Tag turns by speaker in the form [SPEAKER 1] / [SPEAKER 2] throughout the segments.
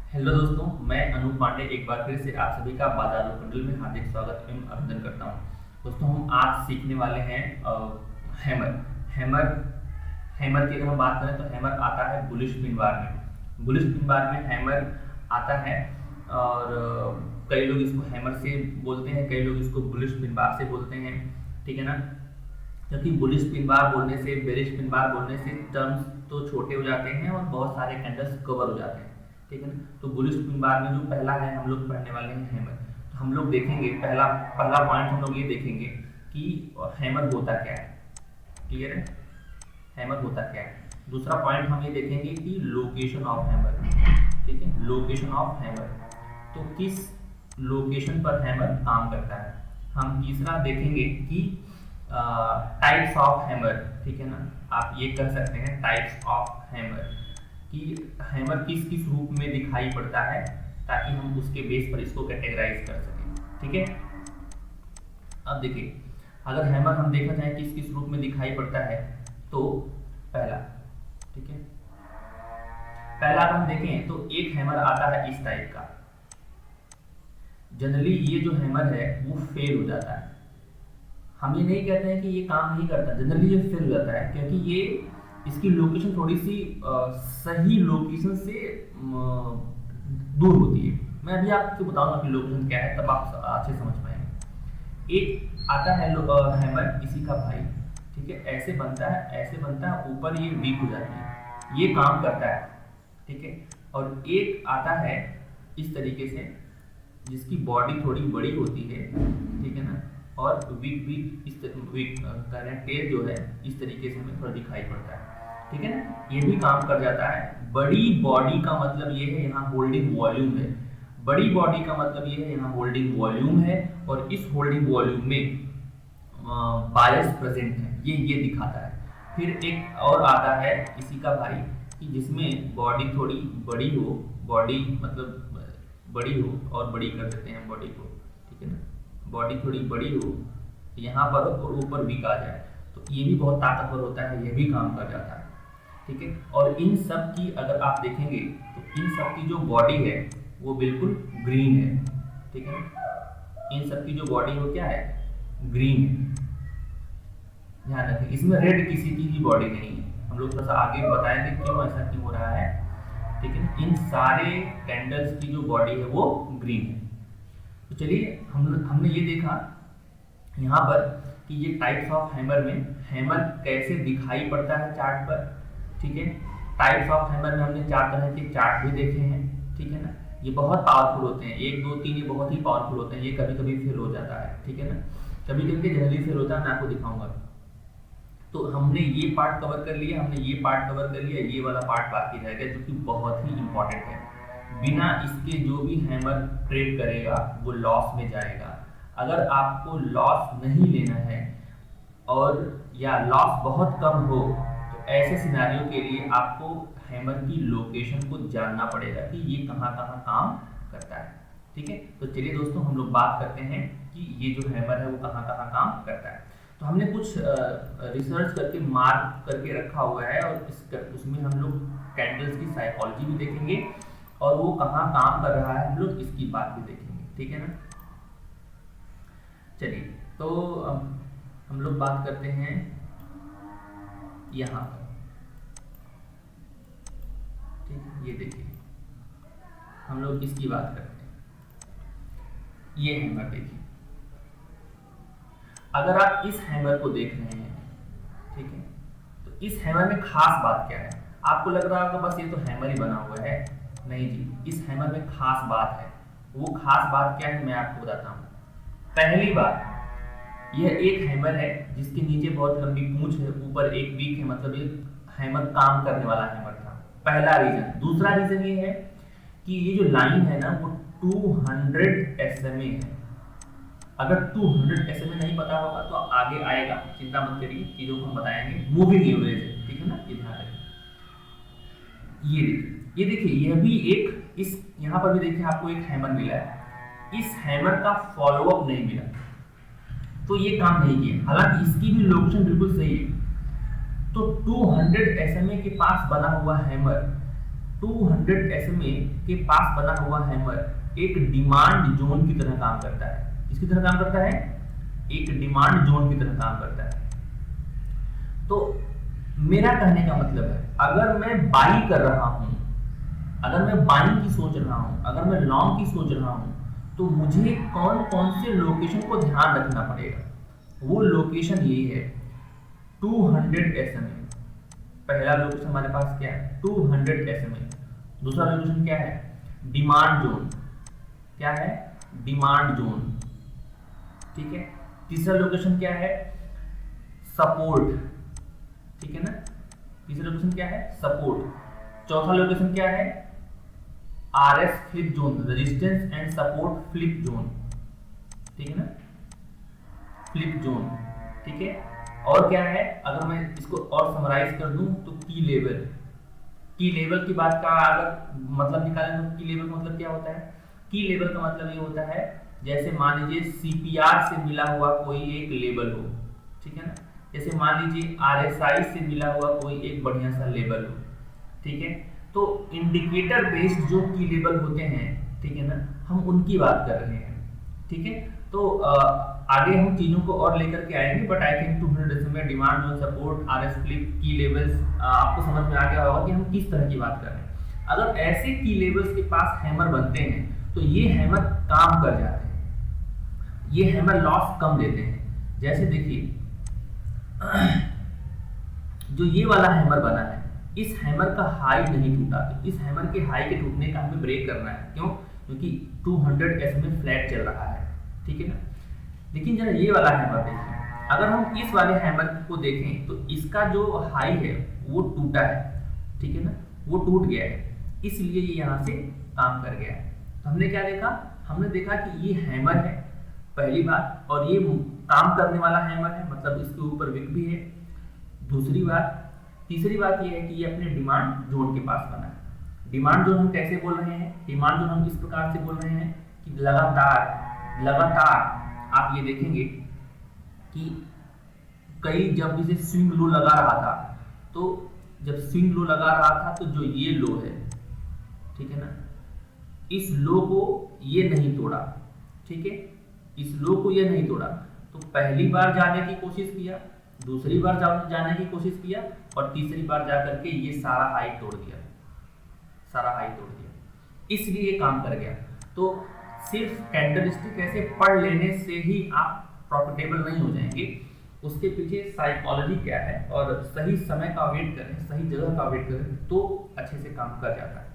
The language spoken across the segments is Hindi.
[SPEAKER 1] हेलो दोस्तों, मैं अनूप पांडे एक बार फिर से आप सभी का बाजार कुंडल में हार्दिक स्वागत एवं अभिनंदन करता हूं। दोस्तों, हम आज सीखने वाले हैं हैमर। हैमर हैमर की अगर हम बात करें तो हैमर आता है बुलिश पिन बार में। बुलिश पिन बार में हैमर आता है और कई लोग इसको हैमर से बोलते हैं, कई लोग इसको बुलिश पिन बार से बोलते हैं। ठीक है ना। क्योंकि बुलिश पिन बार बोलने से, बेरिश पिन बार बोलने से टर्म्स तो छोटे हो जाते हैं और बहुत सारे कैंडल्स कवर हो जाते हैं। ठीक है ना। तो बुलिश पिन बार में जो पहला है हम लोग पढ़ने वाले हैं हैमर। तो हम लोग देखेंगे पहला पहला पॉइंट हम लोग ये देखेंगे कि हैमर होता क्या है। क्लियर है, हैमर होता क्या है। दूसरा पॉइंट हम ये देखेंगे कि लोकेशन ऑफ हैमर। ठीक है, लोकेशन ऑफ हैमर, तो किस लोकेशन पर हैमर काम करता है। हम तीसरा देखेंगे कि टाइप्स ऑफ हैमर। ठीक है ना, आप ये कर सकते हैं टाइप्स ऑफ हैमर कि हैमर किस किस रूप में दिखाई पड़ता है, ताकि हम उसके बेस पर इसको कैटेगराइज कर सकें। ठीक है। अब देखिए, अगर हैमर हम देखना चाहें किस किस रूप में दिखाई पड़ता है तो पहला, ठीक है, पहला अगर हम देखें तो एक हैमर आता है इस टाइप का। जनरली ये जो हैमर है वो फेल हो जाता है। हम ये नहीं कहते हैं कि ये काम नहीं करता, जनरली ये फेल हो जाता है क्योंकि ये इसकी लोकेशन थोड़ी सी सही लोकेशन से दूर होती है। मैं अभी आपको बताऊंगा कि लोकेशन क्या है, तब आप अच्छे समझ पाएंगे। एक आता है हैमर इसी का भाई। ठीक है, ऐसे बनता है, ऐसे बनता है, ऊपर ये वीक हो जाती है, ये काम करता है। ठीक है, और एक आता है इस तरीके से जिसकी बॉडी थोड़ी बड़ी होती है। ठीक है ना, और वीक वीक इस टेल जो है इस तरीके से हमें थोड़ा दिखाई पड़ता है। ठीक है ना, ये भी काम कर जाता है। बड़ी बॉडी का मतलब ये है यहाँ होल्डिंग वॉल्यूम है। बड़ी बॉडी का मतलब ये है यहाँ होल्डिंग वॉल्यूम है, और इस होल्डिंग वॉल्यूम में बायस प्रेजेंट है, ये दिखाता है। फिर एक और आता है इसी का भाई कि जिसमें बॉडी थोड़ी बड़ी हो, बॉडी मतलब बड़ी हो, और बड़ी कर देते हैं बॉडी को। ठीक है ना, बॉडी थोड़ी बड़ी हो यहाँ पर और ऊपर वीक आ जाए, तो ये भी बहुत ताकतवर होता है, ये भी काम कर जाता है। ठीक है, और इन सब की अगर आप देखेंगे तो इन सब की जो बॉडी है वो बिल्कुल ग्रीन है। ठीक है, इन सब की जो बॉडी वो क्या है, ग्रीन है। ध्यान रखें, इसमें रेड किसी की भी बॉडी नहीं है। हम लोग थोड़ा सा आगे बताएंगे क्यों ऐसा क्यों हो रहा है। ठीक है, इन सारे कैंडल्स की जो बॉडी है वो ग्रीन है। तो चलिए, हमने ये देखा यहाँ पर कि ये टाइप्स ऑफ हैमर में हैमर कैसे दिखाई पड़ता है चार्ट पर। ठीक है, टाइप्स ऑफ हैमर में हमने 4 तरह के चार्ट भी देखे हैं। ठीक है ना, ये बहुत पावरफुल होते हैं, 1 2 3 ये बहुत ही पावरफुल होते हैं। ये कभी कभी फेल हो जाता है। ठीक है ना, कभी कभी जनरली फेल होता है, मैं आपको दिखाऊंगा। तो हमने ये पार्ट कवर कर लिया, हमने ये पार्ट कवर कर लिया, ये वाला पार्ट बाकी रह गया जो कि बहुत ही इंपॉर्टेंट है। बिना इसके जो भी हैमर ट्रेड करेगा वो लॉस में जाएगा। अगर आपको लॉस नहीं लेना है और या लॉस बहुत कम हो, तो ऐसे सिनेरियो के लिए आपको हैमर की लोकेशन को जानना पड़ेगा कि ये कहाँ कहाँ काम करता है। ठीक है, तो चलिए दोस्तों, हम लोग बात करते हैं कि ये जो हैमर है वो कहाँ कहाँ काम करता है। तो हमने कुछ रिसर्च करके मार्क करके रखा हुआ है, और उसमें हम लोग कैंडल्स की साइकोलॉजी भी देखेंगे और वो कहाँ काम कर रहा है हम लोग इसकी बात भी देखेंगे। ठीक है ना। चलिए, तो हम लोग बात करते हैं यहाँ पर। ठीक है, ये देखिए, हम लोग इसकी बात करते हैं। ये हैमर देखिए, अगर आप इस हैमर को देख रहे हैं, ठीक है, तो इस हैमर में खास बात क्या है। आपको लग रहा होगा बस ये तो हैमर ही बना हुआ है। नहीं जी, इस हैमर में खास बात है। वो खास बात क्या है मैं आपको बताता हूँ। पहली बात, यह एक हैमर है जिसके नीचे बहुत लंबी पूंछ है, ऊपर एक वीक है, मतलब ये हैमर काम करने वाला हैमर था। पहला रीजन। दूसरा रीजन ये है कि ये जो लाइन है ना वो 200 SMA है। अगर 200 SMA नहीं पता होगा तो आगे आएगा, चिंता मत करिए, चीजों को हम बताएंगे। मूविंग एवरेज है, ठीक है ना, ये ध्यान रखिए। ये देखिए, यह भी एक, इस यहाँ पर भी देखिए आपको एक हैमर मिला है, इस हैमर का फॉलोअप नहीं मिला, तो ये काम नहीं किया। हालांकि इसकी भी लोकेशन बिल्कुल सही है। तो 200 SMA के पास बना हुआ हैमर 200 SMA के पास बना हुआ हैमर एक डिमांड जोन की तरह काम करता है। किसकी तरह काम करता है? एक डिमांड जोन की तरह काम करता है। तो मेरा कहने का मतलब है, अगर मैं बाई कर रहा हूं, अगर मैं बाइंग की सोच रहा हूं, अगर मैं लॉन्ग की सोच रहा हूं, तो मुझे कौन कौन से लोकेशन को ध्यान रखना पड़ेगा। वो लोकेशन ये है 200 SMA। पहला लोकेशन हमारे पास क्या है? 200 SMA। दूसरा लोकेशन क्या है? Demand zone. क्या है? Demand zone. ठीक है। तीसरा लोकेशन क्या है? सपोर्ट। ठीक है ना। तीसरा लोकेशन क्या है? सपोर्ट। चौथा लोकेशन क्या है? RS flip zone, resistance and support flip zone. ठीक है ना, फ्लिप जोन। ठीक है। और क्या है, अगर मैं इसको और समराइज कर दूं तो की लेवल। की लेवल की बात का अगर मतलब निकालें तो की लेवल का मतलब क्या होता है? की लेवल का मतलब ये होता है, जैसे मान लीजिए CPR से मिला हुआ कोई एक लेबल हो। ठीक है ना। जैसे मान लीजिए RSI से मिला हुआ कोई एक बढ़िया सा लेबल हो। ठीक है। तो इंडिकेटर बेस्ड जो की लेवल होते हैं, ठीक है ना, हम उनकी बात कर रहे हैं। ठीक है। तो आगे हम चीजों को और लेकर के आएंगे, but I think 200 SMA demand zone, support, RS flip, की लेवल्स आपको समझ में आ गया होगा कि हम किस तरह की बात कर रहे हैं। अगर ऐसे की लेवल्स के पास हैमर बनते हैं तो ये हैमर काम कर जाते हैं, ये हैमर लॉस कम देते हैं। जैसे देखिए जो ये वाला हैमर बना है, इस हैमर का हाई नहीं टूटा, तो इस हैमर के हाई के टूटने का हमें ब्रेक करना है। क्यों? क्योंकि 200 SMA फ्लैट चल रहा है। ठीक है ना। लेकिन जरा ये वाला हैमर देखिए, अगर हम इस वाले हैमर को देखें तो इसका जो हाई है वो टूटा है। ठीक है ना, वो टूट गया है, इसलिए ये यहाँ से काम कर गया है। तो हमने क्या देखा? हमने देखा कि ये हैमर है पहली बात, और ये काम करने वाला हैमर है, मतलब इसके ऊपर विक भी है। दूसरी बात, तीसरी बात ये है कि ये अपने डिमांड जोन के पास बना है। डिमांड जोन हम कैसे बोल रहे हैं? डिमांड जोन हम इस प्रकार से बोल रहे हैं कि लगातार लगातार आप ये देखेंगे कि कई जब इसे स्विंग लो लगा रहा था, तो जब स्विंग लो लगा रहा था तो जो ये लो है, ठीक है ना, इस लो को ये नहीं तोड़ा। ठीक है, इस लो को ये नहीं तोड़ा, तो पहली बार जाने की कोशिश किया, दूसरी बार जाने की कोशिश किया, और तीसरी बार जाकर के ये सारा हाई तोड़ दिया, सारा हाई तोड़ दिया, इसलिए ये काम कर गया। तो सिर्फ कैंडलस्टिक ऐसे पढ़ लेने से ही आप प्रॉफिटेबल नहीं हो जाएंगे, उसके पीछे साइकोलॉजी क्या है, और सही समय का वेट करें, सही जगह का वेट करें, तो अच्छे से काम कर जाता है।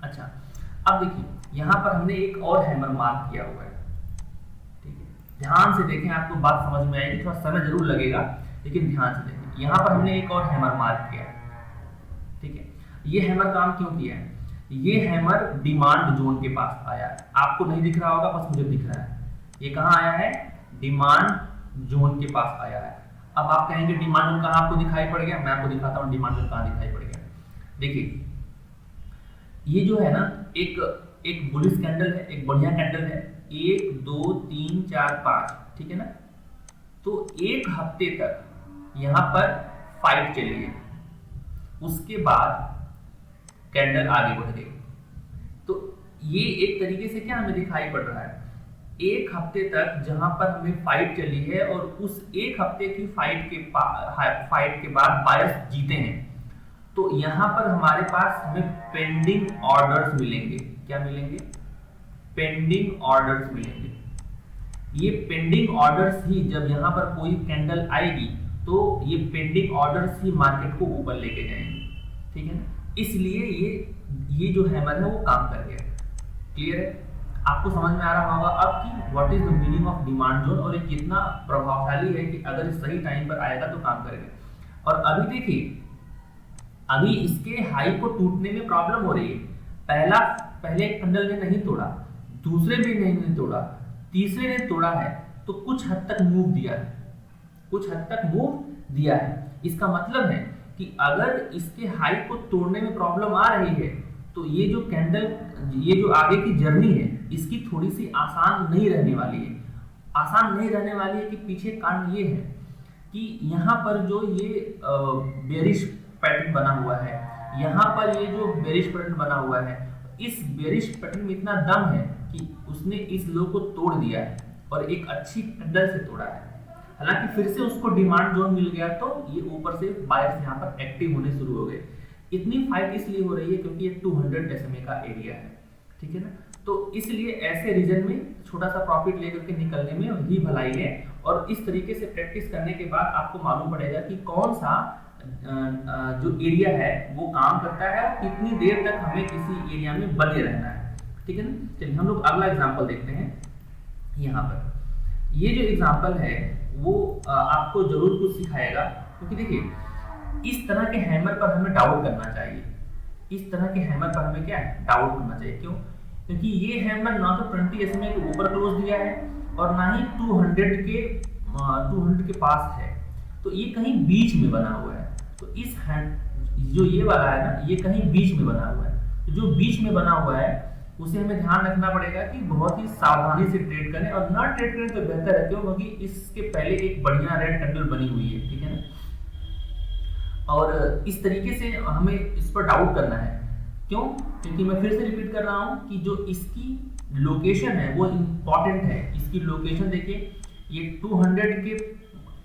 [SPEAKER 1] अच्छा, अब देखिए यहाँ पर हमने एक और हैमर मार्क किया हुआ है। ठीक है, ध्यान से देखें, आपको बात समझ में आएगी, थोड़ा समय जरूर लगेगा, लेकिन ध्यान से देखें। यहाँ पर हमने एक और हैमर मार्क किया है। ठीक है, ये हैमर काम क्यों किया है? ये हैमर डिमांड जोन के पास आया है। आपको नहीं दिख रहा होगा, बस मुझे दिख रहा है। ये कहाँ आया है? डिमांड जोन के पास आया है। अब आप कहेंगे डिमांड जोन कहाँ आपको दिखाई पड़ गया? मैं आपको दिखाता हूँ डिमांड जोन कहाँ दिखाई पड़ गया। देखिए, ये जो है ना, एक बुलिश कैंडल है, एक बढ़िया कैंडल है, 1 2 3 4 5, ठीक है ना। तो एक हफ्ते तक यहाँ पर फाइट चली है, उसके बाद कैंडल आगे बढ़ गई। तो ये एक तरीके से क्या हमें दिखाई पड़ रहा है? एक हफ्ते तक जहां पर हमें फाइट चली है, और उस एक हफ्ते की फाइट के बाद बायर्स जीते हैं, तो यहां पर हमारे पास हमें पेंडिंग ऑर्डर्स मिलेंगे। क्या मिलेंगे? पेंडिंग ऑर्डर्स मिलेंगे। ये पेंडिंग ऑर्डर्स ही, जब यहां पर कोई कैंडल आएगी तो ये पेंडिंग ऑर्डर्स ही मार्केट को ऊपर लेके जाएंगे। ठीक है ना, इसलिए ये जो हैमर है वो काम कर गया। क्लियर है? आपको समझ में आ रहा होगा अब कि what is the meaning of demand zone, और ये कितना प्रभावशाली है कि अगर सही टाइम पर आएगा तो काम करेगा। और अभी देखिए, अभी इसके हाई को टूटने में प्रॉब्लम हो रही है। पहले कैंडल ने नहीं तोड़ा, दूसरे भी नहीं तोड़ा, तीसरे ने तोड़ा है, तो कुछ हद तक मूव दिया है, कुछ हद तक मूव दिया है। इसका मतलब है कि अगर इसके हाई को तोड़ने में प्रॉब्लम आ रही है, तो ये जो कैंडल, ये जो आगे की जर्नी है, इसकी थोड़ी सी आसान नहीं रहने वाली है। आसान नहीं रहने वाली है कि पीछे कारण ये है कि यहाँ पर जो ये बेरिश पैटर्न बना हुआ है, यहाँ पर ये जो बेरिश पैटर्न बना हुआ है, इस बेरिश पैटर्न में इतना दम है कि उसने इस लो को तोड़ दिया है और एक अच्छी कैंडल से तोड़ा है। हालांकि फिर से उसको डिमांड जोन मिल गया तो ये ऊपर से बायर्स यहाँ पर एक्टिव होने शुरू हो गए। इतनी फाइट इसलिए हो रही है क्योंकि ये 200 SMA का एरिया है, ठीक है ना। तो इसलिए ऐसे रीजन में छोटा सा प्रॉफिट लेकर के निकलने में ही भलाई है। और इस तरीके से प्रैक्टिस करने के बाद आपको मालूम पड़ेगा कि कौन सा जो एरिया है वो काम करता है और कितनी देर तक हमें किसी एरिया में बने रहना है, ठीक है ना। चलिए हम लोग अगला एग्जांपल देखते हैं। यहाँ पर ये जो एग्जांपल है वो आपको जरूर कुछ सिखाएगा, क्योंकि देखिए इस तरह के हैमर पर हमें डाउट करना चाहिए। इस तरह के हैमर पर हमें क्या है, डाउट करना चाहिए। क्यों? क्योंकि ये हैमर ना तो 20 SMA के ऊपर क्लोज दिया है और ना ही 200 के पास है, तो ये कहीं बीच में बना हुआ है। तो इस जो ये वाला है ना, ये कहीं बीच में बना हुआ है। तो जो बीच में बना हुआ है उसे हमें ध्यान रखना पड़ेगा कि बहुत ही सावधानी से ट्रेड करें, और ना ट्रेड करें तो बेहतर है। क्यों? क्योंकि इसके पहले एक बढ़िया रेड कैंडल बनी हुई है, ठीक है ना। और इस तरीके से हमें इस पर डाउट करना है। क्यों? क्योंकि मैं फिर से रिपीट कर रहा हूं कि जो इसकी लोकेशन है वो इंपॉर्टेंट है। इसकी लोकेशन देखिए, ये 200 के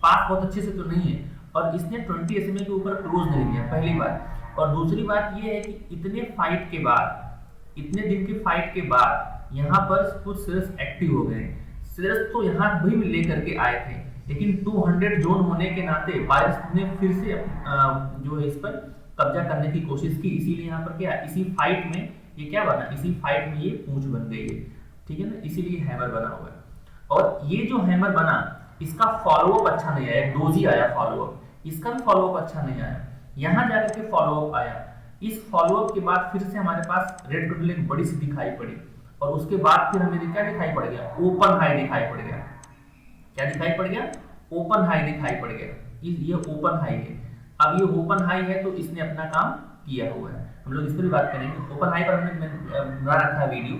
[SPEAKER 1] पास बहुत अच्छे से तो नहीं है और इसने 20 SMA के ऊपर क्लोज नहीं दिया, पहली बात। और दूसरी बात ये है कि इतने फाइट के बाद, इतने दिन के फाइट के बाद यहाँ पर कुछ शेयर्स एक्टिव हो गए। शेयर्स तो यहाँ भी लेकर के आए थे, लेकिन 200 जोन होने के नाते बायर्स ने फिर से जो है इस पर कब्जा करने की कोशिश की। इसीलिए यहाँ पर क्या, इसी फाइट में ये क्या बना, इसी फाइट में ये पूंछ बन गई है, ठीक है ना। इसीलिए हैमर बना हुआ है। और ये जो हैमर बना, इसका फॉलोअप अच्छा नहीं आया। डोजी आया फॉलोअप, इसका भी फॉलोअप अच्छा नहीं आया। यहाँ जाकर के फॉलोअप आया। इस फॉलोअप के बाद फिर से हमारे पास रेड कैंडल एक बड़ी सी दिखाई पड़ी, और उसके बाद फिर हमें क्या दिखाई पड़ गया, ओपन हाई दिखाई पड़ गया। क्या दिखाई पड़ गया? ओपन हाई दिखाई पड़ गया। ये ओपन हाई है। अब ये ओपन हाई है तो इसने अपना काम किया हुआ है। हम लोग इस पर भी बात करेंगे। ओपन हाई पर हमने बना रखा है वीडियो,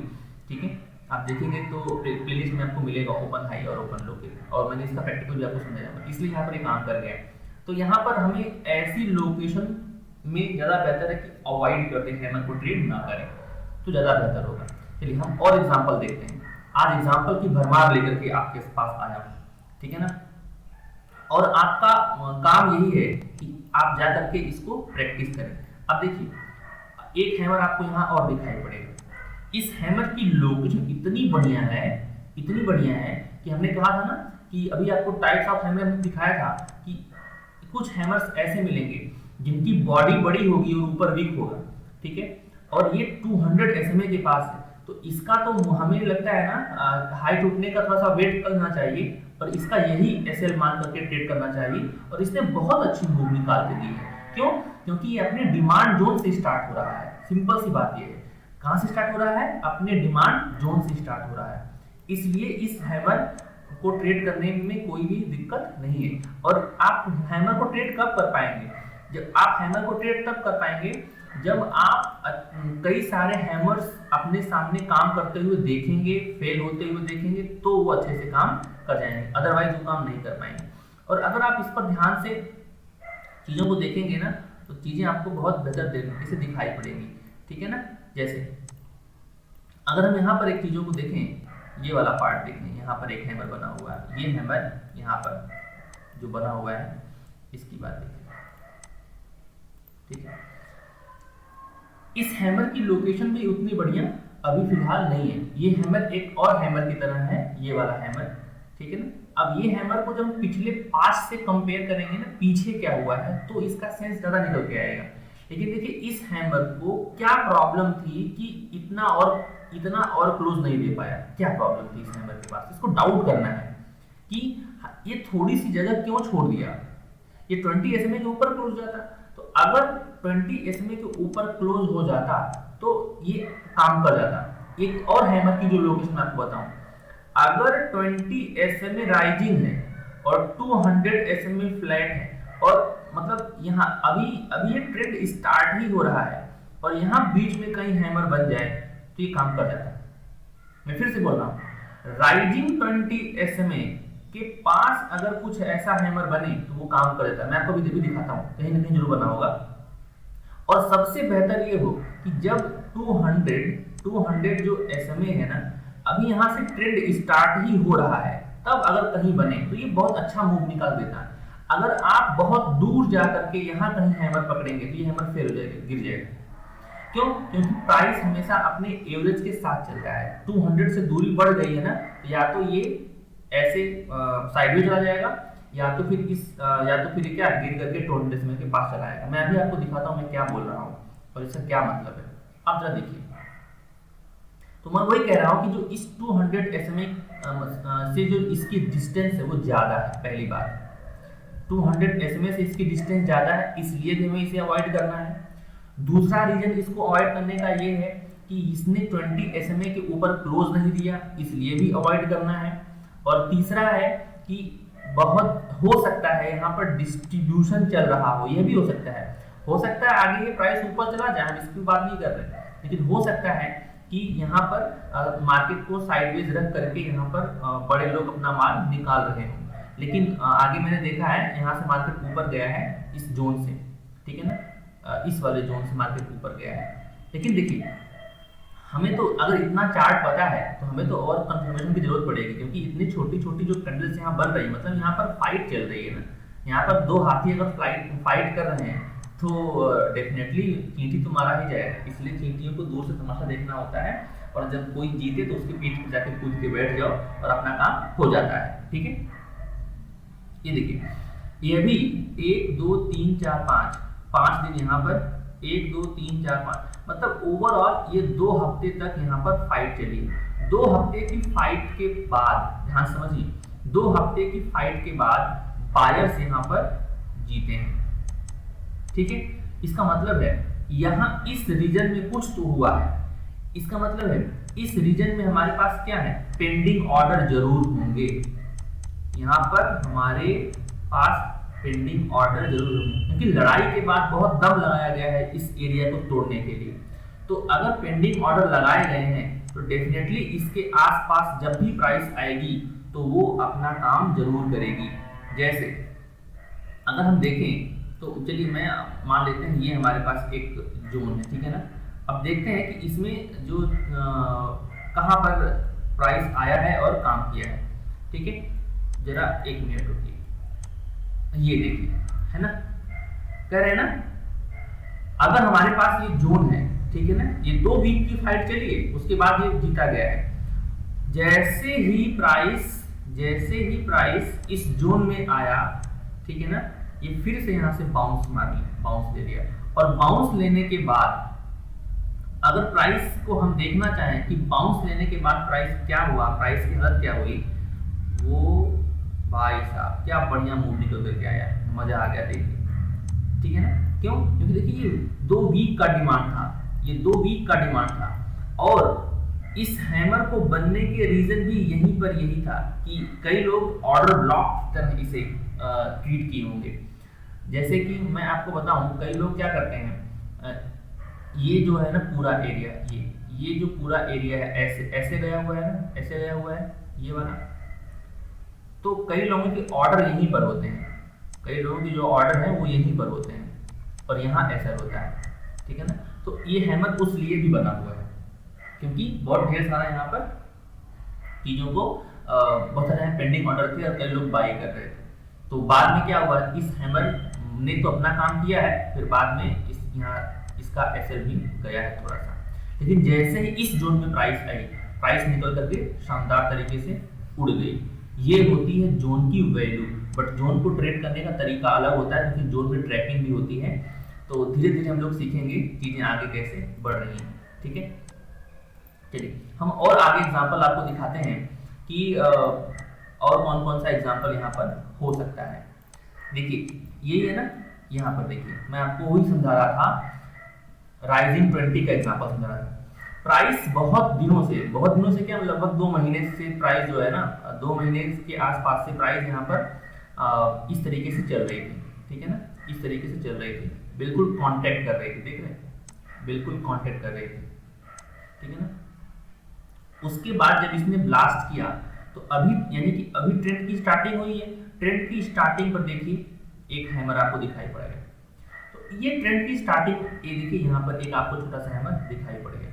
[SPEAKER 1] ठीक है। आप देखेंगे तो प्लेलिस्ट में आपको मिलेगा ओपन हाई और ओपन लो के, और मैंने इसका प्रैक्टिकल भी आपको समझाया, इसलिए यहाँ पर ये काम कर गया। तो यहाँ पर हमें ऐसी लोकेशन में ज़्यादा बेहतर है कि अवॉइड करते हैं, हैमर को ट्रेड ना करें तो ज़्यादा बेहतर होगा। चलिए हम और एग्जांपल देखते हैं। आज एग्जांपल की भरमार लेकर के आपके पास आया हूँ, ठीक है ना। और आपका काम यही है कि आप जा करके इसको प्रैक्टिस करें। अब देखिए एक हैमर आपको यहाँ और दिखाई पड़ेगा। इस हैमर की लोकेशन इतनी बढ़िया है, इतनी बढ़िया है कि हमने कहा था ना कि अभी आपको टाइप्स ऑफ हैमर हमने दिखाया था कि कुछ हैमर्स ऐसे मिलेंगे जिनकी बॉडी बड़ी होगी और ऊपर वीक होगा, ठीक है। और ये 200 SMA के पास है, तो इसका तो हमें लगता है ना हाई टूटने का थोड़ा सा वेट करना चाहिए, और इसका यही SL मान करके ट्रेड करना चाहिए। और इसने बहुत अच्छी मूव निकाल के दी है। क्यों? क्योंकि ये अपने डिमांड जोन से स्टार्ट हो रहा है। सिंपल सी बात ये है। कहां से स्टार्ट हो रहा है? अपने डिमांड जोन से स्टार्ट हो रहा है। इसलिए इस हैमर को ट्रेड करने में कोई भी दिक्कत नहीं है। और आप हैमर को ट्रेड कब कर पाएंगे? जब आप हैमर को ट्रेड तब कर पाएंगे जब आप कई सारे हैमर्स अपने सामने काम करते हुए देखेंगे, फेल होते हुए देखेंगे, तो वो अच्छे से काम कर जाएंगे, अदरवाइज वो काम नहीं कर पाएंगे। और अगर आप इस पर ध्यान से चीज़ों को देखेंगे ना, तो चीज़ें आपको बहुत बेहतर तरीके से दिखाई पड़ेंगी, ठीक है ना। जैसे अगर हम यहाँ पर एक चीज़ों को देखें, ये वाला पार्ट देखें, यहाँ पर एक हैमर बना हुआ है। ये हैमर यहाँ पर जो बना हुआ है, इसकी बात देखें, ठीक है। इस हैमर की लोकेशन भी उतनी बढ़िया अभी फिलहाल नहीं है। ये हैमर एक और हैमर की तरह है, ये वाला हैमर, ठीक है ना। अब ये हैमर को जब पिछले पास्ट से कंपेयर करेंगे ना, पीछे क्या हुआ है, तो इसका सेंस ज्यादा निकल के आएगा। लेकिन देखिए इस हैमर को क्या प्रॉब्लम थी कि इतना और क्लोज नहीं दे पाया। क्या प्रॉब्लम थी इस हैमर के पास? इसको डाउट करना है कि ये थोड़ी सी जगह क्यों छोड़ दिया। ये 20 SMA के ऊपर क्लोज जाता, तो अगर 20 SMA के ऊपर क्लोज हो जाता तो ये काम कर जाता। एक और हैमर की जो लोकेशन आपको बताऊं, अगर 20 SMA राइजिंग है और 200 SMA फ्लैट है, और मतलब यहाँ अभी ये ट्रेंड स्टार्ट ही हो रहा है, और यहाँ बीच में कहीं हैमर बन जाए तो ये काम कर जाता है। मैं फिर से बोल रहा हूँ, राइजिंग 20 SMA के पास अगर कुछ ऐसा हैमर बने तो वो काम कर देता है। मैं आपको भी दिखाता हूँ, कहीं ना कहीं जरूर बना होगा। और सबसे बेहतर ये हो कि जब 200 जो SMA है ना, अभी यहाँ से ट्रेंड स्टार्ट ही हो रहा है, तब अगर कहीं बने तो ये बहुत अच्छा मूव निकाल देता है। अगर आप बहुत दूर जा करके यहाँ कहीं हैमर पकड़ेंगे तो ये हैमर फेल हो जाएगा, गिर जाएगा। क्यों? क्योंकि प्राइस हमेशा अपने एवरेज के साथ चलता है। 200 से दूरी बढ़ गई है ना, तो या तो ये ऐसे साइडवेज चला जाएगा, या तो फिर क्या गिर करके 200 SMA के पास चला आएगा। मैं अभी आपको दिखाता हूँ मैं क्या बोल रहा हूँ और इसका क्या मतलब है। आप जरा देखिए, तो मैं वही कह रहा हूँ कि जो इस 200 SMA से जो इसकी डिस्टेंस है वो ज्यादा है। पहली बात, 200 SMA से इसकी डिस्टेंस ज्यादा है, इसलिए भी हमें इसे अवॉइड करना है। दूसरा रीजन इसको अवॉइड करने का ये है कि इसने 20 SMA के ऊपर क्लोज नहीं दिया, इसलिए भी अवॉइड करना है। और तीसरा है कि बहुत हो सकता है यहाँ पर डिस्ट्रीब्यूशन चल रहा हो, यह भी हो सकता है। हो सकता है आगे ये प्राइस ऊपर चला जाए, हम इसकी बात नहीं कर रहे, लेकिन हो सकता है कि यहाँ पर मार्केट को साइडवेज रख करके यहाँ पर बड़े लोग अपना माल निकाल रहे हों। लेकिन आगे मैंने देखा है यहाँ से मार्केट ऊपर गया है इस जोन से, ठीक है ना, इस वाले जोन से मार्केट ऊपर गया है। लेकिन देखिए, हमें तो अगर इतना चार्ट पता है तो हमें तो और कंफर्मेशन की जरूरत पड़ेगी, क्योंकि इतनी छोटी छोटी जो कैंडल्स यहाँ बन रही है, मतलब यहाँ पर फाइट चल रही है ना। यहाँ पर दो हाथी अगर फाइट कर रहे हैं तो डेफिनेटली चींटी तो मारा ही जाएगा। इसलिए चींटियों को दूर से तमाशा देखना होता है, और जब कोई जीते तो उसके पीठ पर जाके कूद के बैठ जाओ और अपना काम हो जाता है। ठीक है, ये देखिए, ये भी 1 2 3 4 5 दिन यहाँ पर 1 2 3 4 5, मतलब ओवरऑल ये 2 हफ्ते तक यहाँ पर फाइट चली। 2 हफ्ते की फाइट के बाद, ध्यान समझिए, 2 हफ्ते की फाइट के बाद बायर्स यहाँ पर जीते हैं। ठीक है, इसका मतलब है यहाँ इस रीजन में कुछ तो हुआ है। इसका मतलब है इस रीजन में हमारे पास क्या है, पेंडिंग ऑर्डर जरूर होंगे। यहाँ पर हमारे पास पेंडिंग ऑर्डर जरूर होंगे, क्योंकि लड़ाई के बाद बहुत दम लगाया गया है इस एरिया को तोड़ने के लिए। तो अगर पेंडिंग ऑर्डर लगाए गए हैं तो डेफिनेटली इसके आसपास जब भी प्राइस आएगी तो वो अपना काम जरूर करेगी। जैसे अगर हम देखें तो चलिए मैं मान लेते हैं ये हमारे पास एक जोन है, ठीक है ना। अब देखते हैं कि इसमें जो कहाँ पर प्राइस आया है और काम किया है। ठीक है, जरा 1 मिनट रुकिए, ये देखिए, है ना, कह रहे हैं ना, अगर हमारे पास ये जोन है, ठीक है ना, ये 2 वीक की फाइट चली है, उसके बाद ये जीता गया है। जैसे ही प्राइस इस जोन में आया, ठीक है ना, ये फिर से यहाँ से बाउंस ले लिया, और बाउंस लेने के बाद अगर प्राइस को हम देखना चाहें कि बाउंस लेने के बाद प्राइस क्या हुआ, प्राइस की हालत क्या हुई, वो भाई साहब क्या बढ़िया मूव निकल करके आया, मजा आ गया देखिए। ठीक है ना, क्यों? क्योंकि देखिए ये 2 वीक का डिमांड था, ये 2 वीक का डिमांड था, और इस हैमर को बनने के रीजन भी यही था कि कई लोग ऑर्डर ब्लॉक की तरह इसे ट्रीट किए होंगे। जैसे कि मैं आपको बताऊं, कई लोग क्या करते हैं, ये जो है ना पूरा एरिया, ये जो पूरा एरिया है ऐसे गया हुआ है ना, ऐसे गया हुआ है ये वाला, तो कई लोगों के ऑर्डर यहीं पर होते हैं, कई लोगों की जो ऑर्डर है वो यहीं पर होते हैं, और यहाँ ऐसा होता है। ठीक है ना, तो ये हैमर उस लिए भी बना हुआ है क्योंकि बहुत ढेर सारा यहाँ पर चीज़ों को बहुत सारे पेंडिंग ऑर्डर थे और कई लोग बाई कर रहे थे। तो बाद में क्या हुआ, इस हैमर ने तो अपना काम किया है, फिर बाद में इसका एसएल भी गया है थोड़ा सा। लेकिन जैसे ही इस जोन में प्राइस आई, प्राइस निकल करके शानदार तरीके से उड़ गई। ये होती है जोन की वैल्यू, बट जोन को ट्रेड करने का तरीका अलग होता है, क्योंकि जोन में ट्रैकिंग भी होती है। तो धीरे धीरे हम लोग सीखेंगे चीजें आगे कैसे बढ़ रही हैं। ठीक है, चलिए हम और आगे एग्जांपल आपको दिखाते हैं कि और कौन कौन सा एग्जांपल यहाँ पर हो सकता है। देखिए ये है ना, यहाँ पर देखिए मैं आपको वही समझा रहा था, राइजिंग 20 का एग्जांपल समझा रहा था। प्राइस बहुत दिनों से क्या, लगभग 2 महीने से प्राइस जो है ना, 2 महीने के आसपास से प्राइस यहाँ पर इस तरीके से चल रही थी। ठीक है ना, इस तरीके से चल रही थी, बिल्कुल कांटेक्ट कर रही थी, देख रहे हैं, बिल्कुल कांटेक्ट कर रही थी। ठीक है ना, उसके बाद जब इसने ब्लास्ट किया तो अभी यानी कि अभी ट्रेंड की स्टार्टिंग हुई है। ट्रेंड की स्टार्टिंग पर देखिए एक हैमर आपको दिखाई पड़ेगा, तो ये ट्रेंड की स्टार्टिंग, ये देखिए यहाँ पर एक आपको छोटा सा हैमर दिखाई पड़ेगा।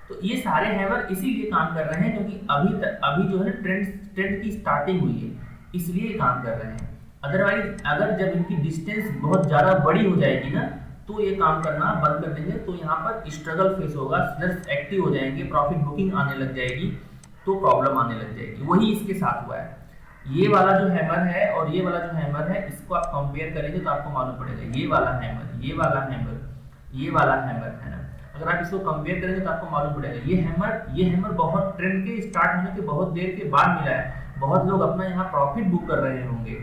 [SPEAKER 1] तो ये सारे हैमर इसीलिए काम कर रहे हैं क्योंकि अभी जो है ट्रेंड की स्टार्टिंग हुई है, इसलिए काम कर रहे हैं। अदरवाइज अगर जब इनकी डिस्टेंस बहुत ज़्यादा बड़ी हो जाएगी ना, तो ये काम करना बंद कर देंगे, तो यहाँ पर स्ट्रगल फेस होगा, सेलर्स एक्टिव हो जाएंगे, प्रॉफिट बुकिंग आने लग जाएगी, तो प्रॉब्लम आने लग जाएगी। वही इसके साथ हुआ है। ये वाला जो हैमर है और ये वाला जो हैमर है, इसको आप कंपेयर करेंगे तो आपको मालूम पड़ेगा, ये वाला हैमर, ये वाला हैमर, ये वाला हैमर है ना, अगर आप इसको कंपेयर करेंगे तो आपको मालूम पड़ेगा ये हैमर बहुत ट्रेंड के स्टार्ट होने के बहुत देर के बाद मिला है। बहुत लोग अपना यहाँ प्रॉफिट बुक कर रहे होंगे,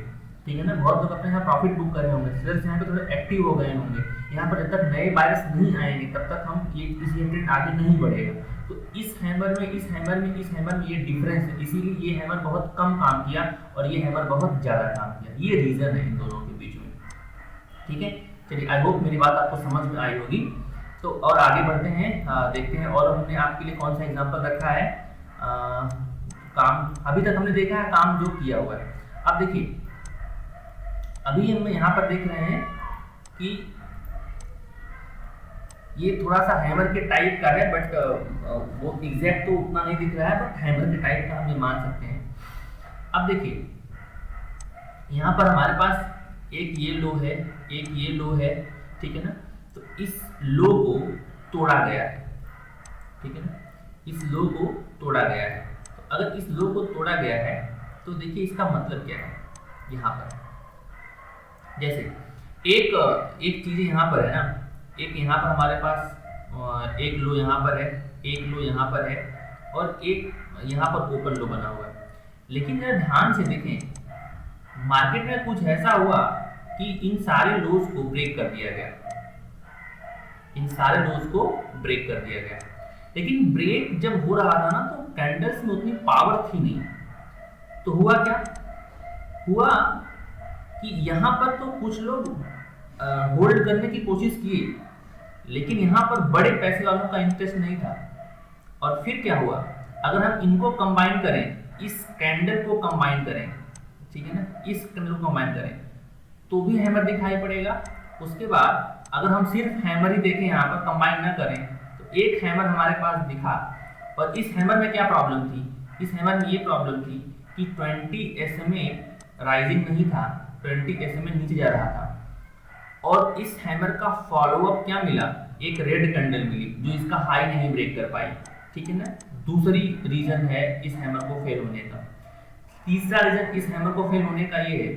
[SPEAKER 1] ठीक है ना, बहुत लोग अपने यहाँ प्रॉफिट बुक कर रहे होंगे, सेलर्स यहाँ पे थोड़े एक्टिव हो गए होंगे। यहाँ पर जब तक नए बायर्स नहीं आएंगे तब तक हम ये ट्रेंड आगे नहीं बढ़ेगा। तो इस हैमर में ये डिफरेंस है, इसीलिए ये हैमर बहुत कम काम किया और ये हैमर बहुत ज़्यादा काम किया। ये रीज़न है इन दोनों के बीच में, ठीक है। चलिए, आई होप मेरी बात आपको समझ में आई होगी। तो और आगे बढ़ते हैं, देखते हैं और हमने आपके लिए कौन सा एग्जाम्पल रखा है। काम अभी तक हमने देखा है काम जो किया हुआ है। अब देखिए, अभी हम यहाँ पर देख रहे हैं कि ये थोड़ा सा हैमर के टाइप का है, बट वो एग्जैक्ट तो उतना नहीं दिख रहा है, बट हैमर के टाइप का हम ये मान सकते हैं। अब देखिए, यहाँ पर हमारे पास एक ये लो है, एक ये लो है, ठीक है ना। तो इस लो को तोड़ा गया है, ठीक है ना, इस लो को तोड़ा गया है। तो अगर इस लो को तोड़ा गया है तो देखिए इसका मतलब क्या है। यहाँ पर जैसे एक चीज़ यहाँ पर है ना, एक यहाँ पर हमारे पास एक लो यहाँ पर है, एक लो यहाँ पर है और एक यहाँ पर ओपन लो बना हुआ है। लेकिन जरा ध्यान से देखें, मार्केट में कुछ ऐसा हुआ कि इन सारे लोज को ब्रेक कर दिया गया, इन सारे लोज को ब्रेक कर दिया गया। लेकिन ब्रेक जब हो रहा था ना, तो कैंडल्स में उतनी पावर थी नहीं। तो हुआ क्या, हुआ कि यहाँ पर तो कुछ लोग होल्ड करने की कोशिश किए, लेकिन यहाँ पर बड़े पैसे वालों का इंटरेस्ट नहीं था। और फिर क्या हुआ, अगर हम इनको कंबाइन करें, इस कैंडल को कंबाइन करें, ठीक है ना, इस कैंडल को कंबाइन करें तो भी हैमर दिखाई पड़ेगा। उसके बाद अगर हम सिर्फ हैमर ही देखें, यहाँ पर कंबाइन ना करें, तो एक हैमर हमारे पास दिखा। और इस हैमर में क्या प्रॉब्लम थी, इस हैमर में ये प्रॉब्लम थी कि 20 SMA राइजिंग नहीं था, 20 SMA नीचे जा रहा था। और इस हैमर का फॉलोअप क्या मिला, एक रेड कैंडल मिली जो इसका हाई नहीं ब्रेक कर पाई, ठीक है ना। दूसरी रीजन है इस हैमर को फेल होने का। तीसरा रीजन इस हैमर को फेल होने का ये है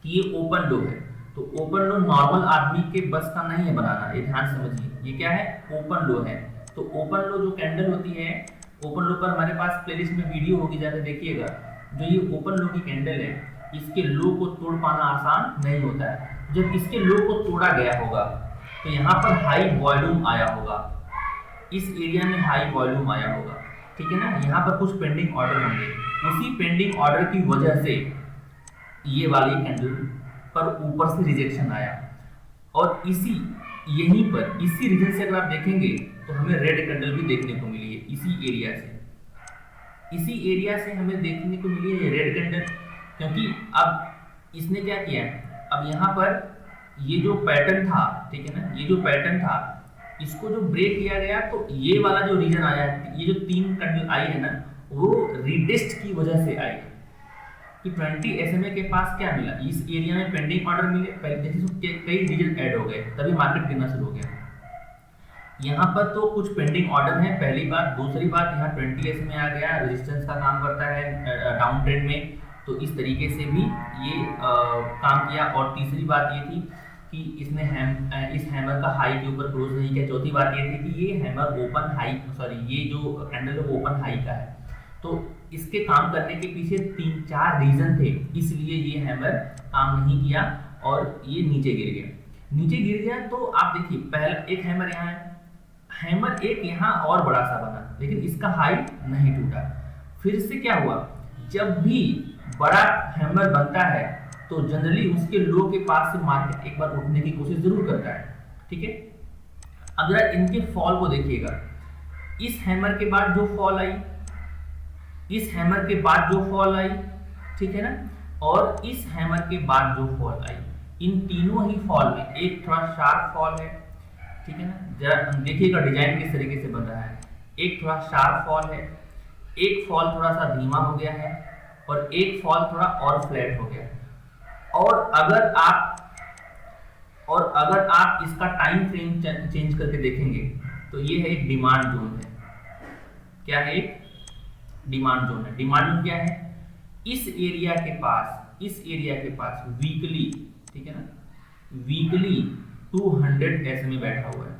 [SPEAKER 1] कि ये ओपन लो है। तो ओपन लो नॉर्मल आदमी के बस का नहीं है बनाना, ये ध्यान समझिए। ये क्या है, ओपन लो है। तो ओपन लो जो कैंडल होती है, ओपन लो पर हमारे पास प्लेलिस्ट में वीडियो होगी, जाकर देखिएगा। जो ये ओपन लो की कैंडल है, इसके लो को तोड़ पाना आसान नहीं होता है। जब इसके लो को तोड़ा गया होगा तो यहाँ पर हाई वॉल्यूम आया होगा, इस एरिया में हाई वॉल्यूम आया होगा, ठीक है ना। यहाँ पर कुछ पेंडिंग ऑर्डर होंगे, उसी पेंडिंग ऑर्डर की वजह से ये वाली कैंडल पर ऊपर से रिजेक्शन आया। और यहीं पर इसी रीजन से अगर आप देखेंगे तो हमें रेड कैंडल भी देखने को मिली है। इसी एरिया से हमें देखने को मिली है ये रेड कैंडल, क्योंकि अब इसने क्या किया, अब यहाँ पर ये जो पैटर्न था, ठीक है ना, ये जो पैटर्न था इसको जो ब्रेक किया गया, तो ये वाला जो रीजन आया है, ये जो 3 कैंडल आई है ना, वो रिटेस्ट की वजह से आई है। कि 20 SMA के पास क्या मिला, इस एरिया में पेंडिंग ऑर्डर मिले, पहले कई रीजन ऐड हो गए, तभी मार्केट गिरना शुरू हो गया। यहाँ पर तो कुछ पेंडिंग ऑर्डर है, पहली बात। दूसरी बात, यहाँ 20 SMA आ गया, रेजिस्टेंस का काम करता है डाउन ट्रेंड में, तो इस तरीके से भी ये काम किया। और तीसरी बात ये थी कि इसने इस हैमर का हाई के ऊपर क्लोज नहीं किया। चौथी बात ये थी कि ये हैमर ओपन हाई, सॉरी, ये जो कैंडल है ओपन हाई का है, तो इसके काम करने के पीछे 3-4 रीजन थे, इसलिए ये हैमर काम नहीं किया और ये नीचे गिर गया। नीचे गिर गया तो आप देखिए, पहला एक हैमर यहाँ है, हैमर एक यहाँ और बड़ा सा बना, लेकिन इसका हाई नहीं टूटा। फिर से क्या हुआ, जब भी बड़ा हैमर बनता है तो जनरली उसके लो के पास से मार्केट एक बार उठने की कोशिश जरूर करता है, ठीक है। अगर इनके फॉल को देखिएगा, इस हैमर के बाद जो फॉल आई, इस हैमर के बाद जो फॉल आई, ठीक है ना, और इस हैमर के बाद जो फॉल आई, इन तीनों ही फॉल में एक थोड़ा शार्प फॉल है, ठीक है ना, जरा देखिएगा डिजाइन किस तरीके से बन रहा है, एक थोड़ा शार्प फॉल है, एक फॉल थोड़ा सा धीमा हो गया है, और एक फॉल थोड़ा और फ्लैट हो गया है। और अगर आप इसका टाइम फ्रेम चेंज करके देखेंगे तो ये है एक डिमांड जोन है। क्या है? एक डिमांड जोन है। डिमांड जोन क्या है? इस एरिया के पास वीकली, ठीक है ना, वीकली 200 एसएमए बैठा हुआ है,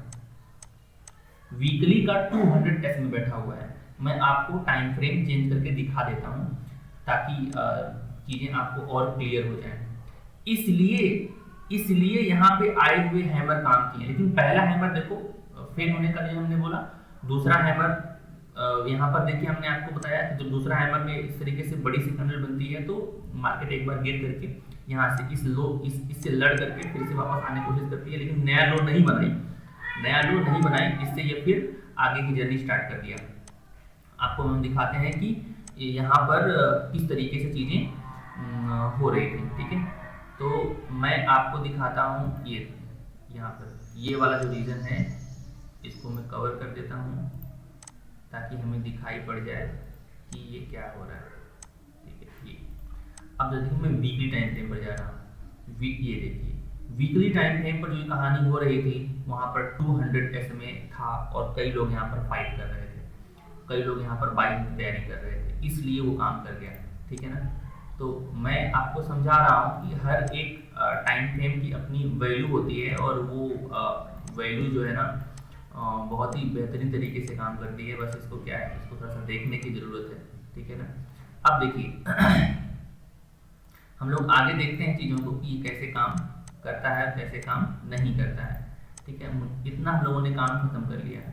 [SPEAKER 1] वीकली का 200 एसएमए बैठा हुआ है। मैं आपको टाइम फ्रेम चेंज करके दिखा देता हूं ताकि चीजें आपको और क्लियर हो जाए। इसलिए यहाँ पे आए हुए हैमर काम किए, लेकिन पहला हैमर देखो फेल होने का जो हमने बोला, दूसरा हैमर यहाँ पर देखिए हमने आपको बताया कि जब दूसरा हैमर में इस तरीके से बड़ी सी कैंडल बनती है तो मार्केट एक बार गिर करके यहाँ से इससे लड़ करके फिर से वापस आने की कोशिश करती है, लेकिन नया लो नहीं बनाई, इससे ये फिर आगे की जर्नी स्टार्ट कर दिया। आपको हम दिखाते हैं कि यहाँ पर किस तरीके से चीज़ें हो रही थी, ठीक है। तो मैं आपको दिखाता हूँ ये यहाँ पर ये वाला जो रीजन है इसको मैं कवर कर देता हूँ ताकि हमें दिखाई पड़ जाए कि ये क्या हो रहा है, ठीक है। ये अब देखिए मैं वीकली टाइम फ्रेम पर जा रहा हूँ। ये देखिए वीकली टाइम फ्रेम पर जो कहानी हो रही थी वहाँ पर 200 एसएमए था और कई लोग यहाँ पर फाइट कर रहे थे, कई लोग यहाँ पर बाइंग की तैयारी कर रहे थे, इसलिए वो काम कर गया, ठीक है ना। तो मैं आपको समझा रहा हूँ कि हर एक टाइम फ्रेम की अपनी वैल्यू होती है और वो वैल्यू जो है ना बहुत ही बेहतरीन तरीके से काम करती है। बस इसको क्या है, इसको थोड़ा सा देखने की ज़रूरत है, ठीक है ना। अब देखिए हम लोग आगे देखते हैं चीज़ों को कि कैसे काम करता है, कैसे काम नहीं करता है, ठीक है। इतना हम लोगों ने काम खत्म कर लिया है।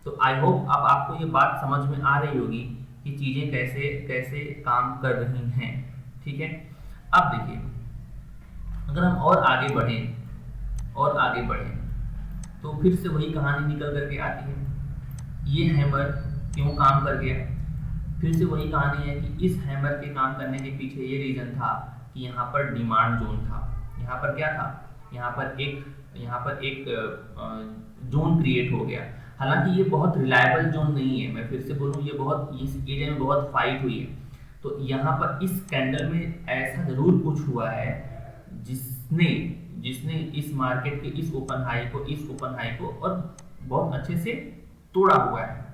[SPEAKER 1] तो आई होप अब आपको ये बात समझ में आ रही होगी कि चीज़ें कैसे कैसे काम कर रही हैं, ठीक है। अब देखिए अगर हम और आगे बढ़ें तो फिर से वही कहानी निकल करके आती है। ये हैमर क्यों काम कर गया? फिर से वही कहानी है कि इस हैमर के काम करने के पीछे ये रीज़न था कि यहाँ पर डिमांड जोन था। यहाँ पर क्या था? यहाँ पर एक जोन क्रिएट हो गया। हालांकि ये बहुत रिलायबल जोन नहीं है, मैं फिर से बोलूँ इस एरिया में बहुत फाइट हुई है। तो यहाँ पर इस कैंडल में ऐसा ज़रूर कुछ हुआ है जिसने इस मार्केट के इस ओपन हाई को और बहुत अच्छे से तोड़ा हुआ है,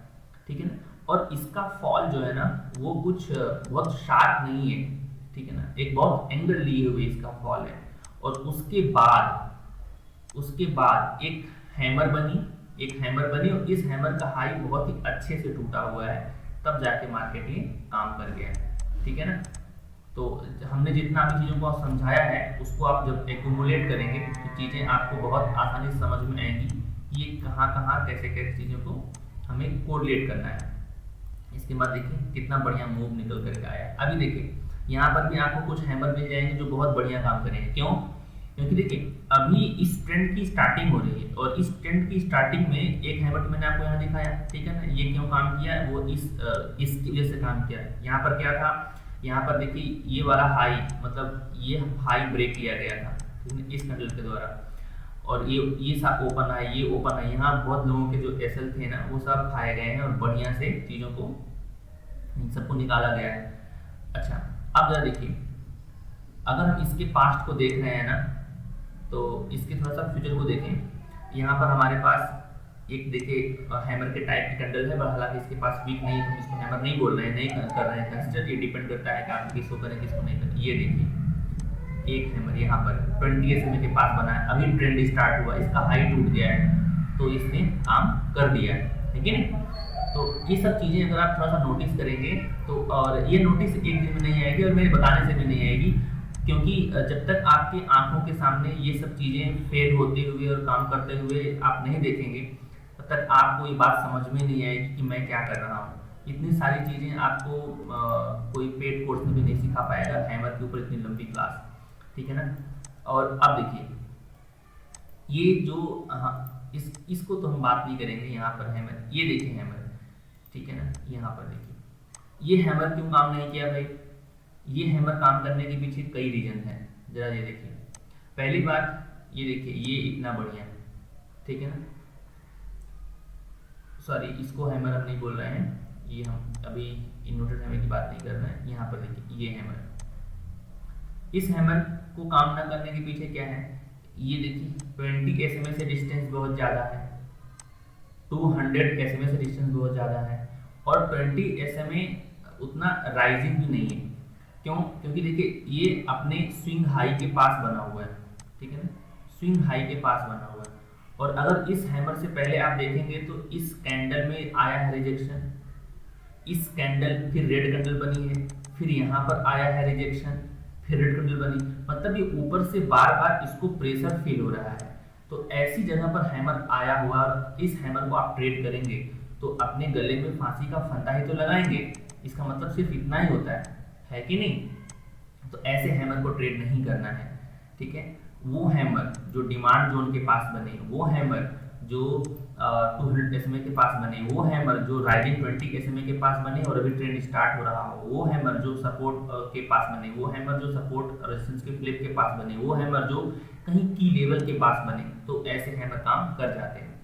[SPEAKER 1] ठीक है ना। और इसका फॉल जो है ना वो कुछ बहुत शार्प नहीं है, ठीक है ना, एक बहुत एंगल लिए हुए इसका फॉल है। और उसके बाद एक हैमर बनी और इस हैमर का हाई बहुत ही अच्छे से टूटा हुआ है, तब जाके मार्केट ये काम कर गया है, ठीक है ना। तो हमने जितना भी चीज़ों को समझाया है उसको आप जब एक्यूमुलेट करेंगे तो चीज़ें आपको बहुत आसानी से समझ में आएंगी कि ये कहाँ कैसे चीज़ों को हमें कोरिलेट करना है। इसके बाद देखिए कितना बढ़िया मूव निकल करके आया। अभी देखिए यहाँ पर भी आपको कुछ हैमर मिल जाएंगे जो बहुत बढ़िया काम करेंगे। क्यों? क्योंकि देखिए अभी इस ट्रेंड की स्टार्टिंग हो रही है और इस ट्रेंड की स्टार्टिंग में एक हैमर तो मैंने आपको यहाँ दिखाया, ठीक है ना। ये क्यों काम किया है? वो इसकी वजह से काम किया है। यहाँ पर क्या था? यहाँ पर देखिए ये वाला हाई, मतलब ये हाई ब्रेक किया गया था, ठीक है, इस कैंडल के द्वारा। और ये सब ओपन है, यहाँ बहुत लोगों के जो एसएल थे ना वो सब खाए गए हैं और बढ़िया से चीज़ों को सबको निकाला गया है। अच्छा अब जरा देखिए अगर हम इसके पास्ट को देख रहे हैं ना तो इसके थोड़ा सा फ्यूचर को देखें। यहाँ पर हमारे पास एक देखिए हैमर के टाइप की कैंडल है, पर हालांकि इसके पास वीक नहीं है तो इसको हैमर नहीं बोल रहे हैं, नहीं कर रहे हैं कंसिडर। ये डिपेंड करता है कि आप किसको करें किसको नहीं करें। ये देखिए एक हैमर यहाँ पर 20 एसएमए के पास बना है, अभी ट्रेंड स्टार्ट हुआ, इसका हाई टूट गया है तो इसने काम कर दिया है, ठीक है ना। तो ये सब चीज़ें अगर आप थोड़ा सा नोटिस करेंगे तो, और ये नोटिस एक दिन में नहीं आएगी और मेरे बताने से भी नहीं आएगी, क्योंकि जब तक आपकी आंखों के सामने ये सब चीज़ें फेल होते हुए और काम करते हुए आप नहीं देखेंगे तब तक आपको ये बात समझ में नहीं आएगी कि मैं क्या कर रहा हूँ। इतनी सारी चीज़ें आपको कोई पेड कोर्स में भी नहीं सिखा पाएगा हैमर के ऊपर इतनी लंबी क्लास, ठीक है ना। और अब देखिए ये जो इसको तो हम बात नहीं करेंगे। यहाँ पर हैमर, ये देखिए हैमर, ठीक है ना। यहाँ पर देखिए ये हैमर क्यों काम नहीं किया भाई? ये हैमर काम करने के पीछे कई रीजन है, जरा ये देखिए। पहली बात ये देखिए, ये इतना बढ़िया है, ठीक है ना। सॉरी, इसको हैमर हम नहीं बोल रहे हैं, ये हम अभी इन्वर्टेड हैमर की बात नहीं कर रहे हैं। यहाँ पर देखिए ये हैमर, इस हैमर को काम ना करने के पीछे क्या है, ये देखिए 20 एसएमए से डिस्टेंस बहुत ज़्यादा है, 200 एसएमए से डिस्टेंस बहुत ज़्यादा है, और 20 एसएमए उतना राइजिंग भी नहीं है। क्यों? क्योंकि देखिए ये अपने स्विंग हाई के पास बना हुआ है, ठीक है ना, स्विंग हाई के पास बना हुआ है। और अगर इस हैमर से पहले आप देखेंगे तो इस कैंडल में आया है रिजेक्शन, इस कैंडल फिर रेड कैंडल बनी है, फिर यहाँ पर आया है रिजेक्शन, फिर रेड कैंडल बनी, मतलब ये ऊपर से बार बार इसको प्रेशर फील हो रहा है। तो ऐसी जगह पर हैमर आया हुआ, इस हैमर को आप ट्रेड करेंगे तो अपने गले में फांसी का फंदा ही तो लगाएंगे, इसका मतलब सिर्फ इतना ही होता है कि नहीं। तो ऐसे हैमर को ट्रेड नहीं करना है, ठीक है। वो हैमर जो डिमांड जोन के पास बने, वो हैमर जो 200 एसएमए के पास बने, वो हैमर जो राइजिंग 20 एसएमए के पास बने और अभी ट्रेंड स्टार्ट हो रहा हो, वो हैमर जो सपोर्ट के पास बने, वो हैमर जो सपोर्ट रेजिस्टेंस के फ्लिप के पास बने, वो हैमर जो कहीं की लेवल के पास बने, तो ऐसे हैमर काम कर जाते हैं,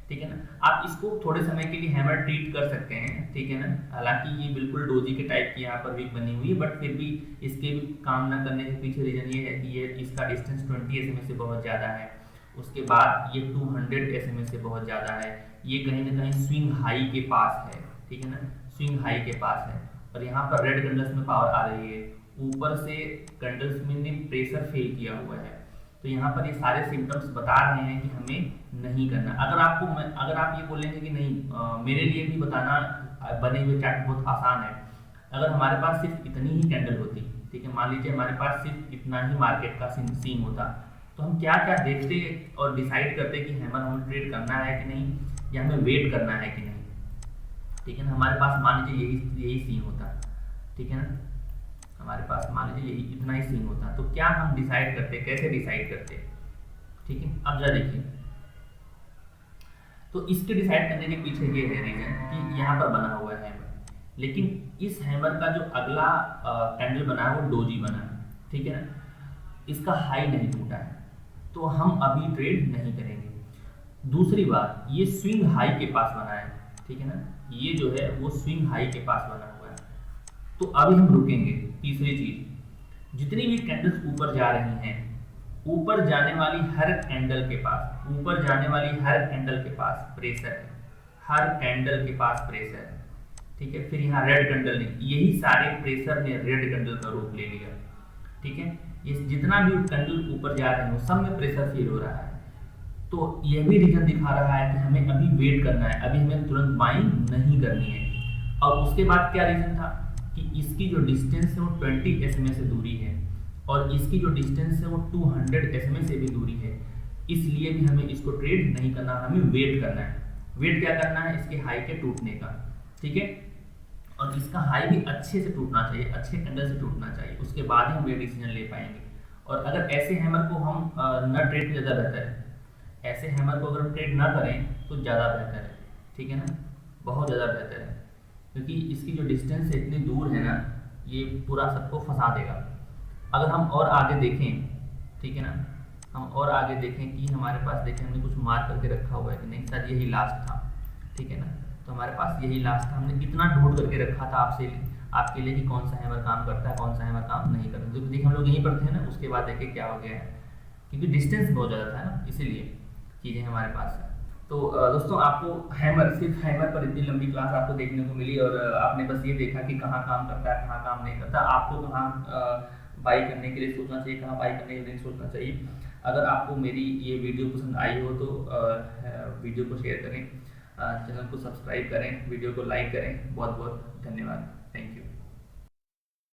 [SPEAKER 1] ठीक है ना। आप इसको थोड़े समय के लिए हैमर ट्रीट कर सकते हैं, ठीक है ना। हालांकि ये बिल्कुल डोजी के टाइप की यहाँ पर वीक बनी हुई है, बट फिर भी इसके काम न करने के पीछे रीजन ये है कि ये इसका डिस्टेंस 20 एसएमए से बहुत ज़्यादा है, उसके बाद ये 200 एसएमए से बहुत ज़्यादा है, ये कहीं ना कहीं स्विंग हाई के पास है, ठीक है ना, स्विंग हाई के पास है। और यहाँ पर रेड कैंडल्स में पावर आ रही है, ऊपर से कैंडल्स में ने प्रेशर फेल किया हुआ है, तो यहाँ पर ये सारे सिम्टम्स बता रहे हैं कि हमें नहीं करना। अगर आप ये बोलेंगे कि नहीं मेरे लिए भी बताना बने हुए चार्ट बहुत आसान है, अगर हमारे पास सिर्फ इतनी ही कैंडल होती, ठीक है, मान लीजिए हमारे पास सिर्फ इतना ही मार्केट का सीन होता, तो हम क्या क्या देखते और डिसाइड करते कि हैमर हमें ट्रेड करना है कि नहीं, या हमें वेट करना है कि नहीं, ठीक है ना। हमारे पास मान लीजिए यही सीन होता, ठीक है ना, हमारे पास मान लीजिए यही इतना ही सीन होता, तो क्या हम डिसाइड करते, कैसे डिसाइड करते, ठीक है। अब जरा देखिए, तो इसके डिसाइड करने के पीछे ये है रीजन कि यहाँ पर बना हुआ है हैमर, लेकिन इस हैमर का जो अगला कैंडल बना है वो डोजी बना है, ठीक है ना, इसका हाई नहीं टूटा है, तो हम अभी ट्रेड नहीं करेंगे। दूसरी बात, ये स्विंग हाई के पास बना है, ठीक है ना, ये जो है वो स्विंग हाई के पास बना हुआ है, तो अभी हम रुकेंगे। तीसरी चीज, जितनी भी कैंडल्स ऊपर जा रही हैं, ऊपर जाने वाली हर कैंडल के पास, ऊपर जाने वाली हर कैंडल के पास प्रेशर है, हर कैंडल के पास प्रेशर है, ठीक है। फिर यहाँ रेड कैंडल ने, यही सारे प्रेशर ने रेड कैंडल का रूप ले लिया, ठीक है। ये जितना भी कैंडल ऊपर जा रहे हैं सब में प्रेशर फील हो रहा है, तो यह भी रीजन दिखा रहा है कि हमें अभी वेट करना है, अभी हमें तुरंत बाइंग नहीं करनी है। और उसके बाद क्या रीजन था कि इसकी जो डिस्टेंस है वो 20 एसएमए से दूरी है, और इसकी जो डिस्टेंस है वो 200 एसएमए से भी दूरी है, इसलिए भी हमें इसको ट्रेड नहीं करना, हमें वेट करना है। वेट क्या करना है, इसके हाई के टूटने का, ठीक है, और इसका हाई भी अच्छे से टूटना चाहिए, अच्छे कैंडल से टूटना चाहिए, उसके बाद ही हम ये डिसीजन ले पाएंगे। और अगर ऐसे हैमर को हम न ट्रेड ज़्यादा बेहतर है, ऐसे हैमर को अगर हम ट्रेड ना करें तो ज़्यादा बेहतर है, ठीक है ना, बहुत ज़्यादा बेहतर है, क्योंकि इसकी जो डिस्टेंस है इतनी दूर है ना, ये पूरा सबको फंसा देगा। अगर हम और आगे देखें, ठीक है ना, हम और आगे देखें कि हमारे पास देखें हमने कुछ मार्क करके रखा हुआ है कि नहीं, सर यही लास्ट था, ठीक है ना, तो हमारे पास यही लास्ट था, हमने इतना ढूंढ करके रखा था आपके लिए कि कौन सा हैमर काम करता है, कौन सा हैमर काम नहीं करता। तो देखिए हम लोग यहीं पर थे ना, उसके बाद देखिए क्या हो गया है, क्योंकि डिस्टेंस बहुत ज़्यादा था ना, इसीलिए चीज़ें हमारे पास है। तो दोस्तों, आपको हैमर, सिर्फ हैमर पर इतनी लंबी क्लास आपको देखने को मिली, और आपने बस ये देखा कि कहाँ काम करता है, कहाँ काम नहीं करता, आपको कहाँ बाई करने के लिए सोचना चाहिए, कहाँ बाई करने के लिए सोचना चाहिए। अगर आपको मेरी ये वीडियो पसंद आई हो तो वीडियो को शेयर करें, चैनल को सब्सक्राइब करें, वीडियो को लाइक करें। बहुत बहुत धन्यवाद, थैंक यू।